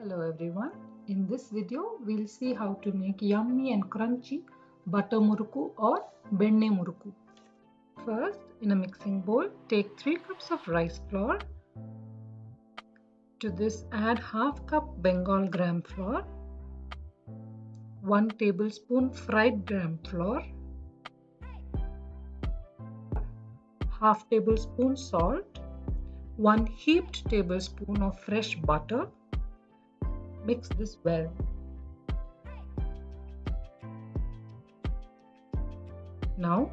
Hello everyone. In this video, we'll see how to make yummy and crunchy Butter Murukku or Benne Murukku. First, in a mixing bowl, take 3 cups of rice flour. To this, add half cup Bengal gram flour, 1 tablespoon fried gram flour, half tablespoon salt, 1 heaped tablespoon of fresh butter. Mix this well. Now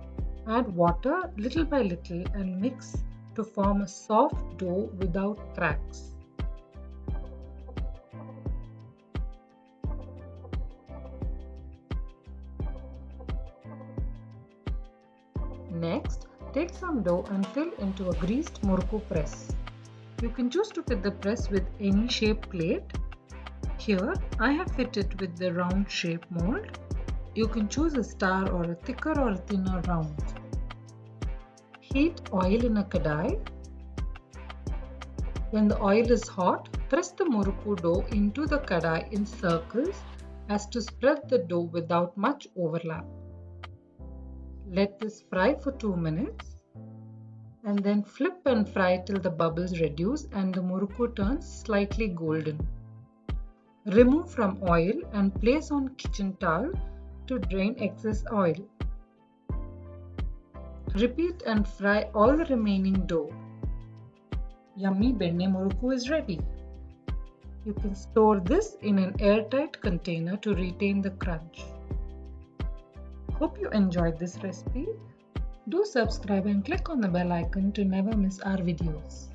add water little by little and mix to form a soft dough without cracks. Next, take some dough and fill into a greased Murukku press. You can choose to fit the press with any shape plate. Here, I have fitted with the round shape mold. You can choose a star or a thicker or a thinner round. Heat oil in a kadai. When the oil is hot, press the Murukku dough into the kadai in circles as to spread the dough without much overlap. Let this fry for 2 minutes and then flip and fry till the bubbles reduce and the Murukku turns slightly golden. Remove from oil and place on kitchen towel to drain excess oil. Repeat and fry all the remaining dough. Yummy Benne Murukku is ready. You can store this in an airtight container to retain the crunch. Hope you enjoyed this recipe. Do subscribe and click on the bell icon to never miss our videos.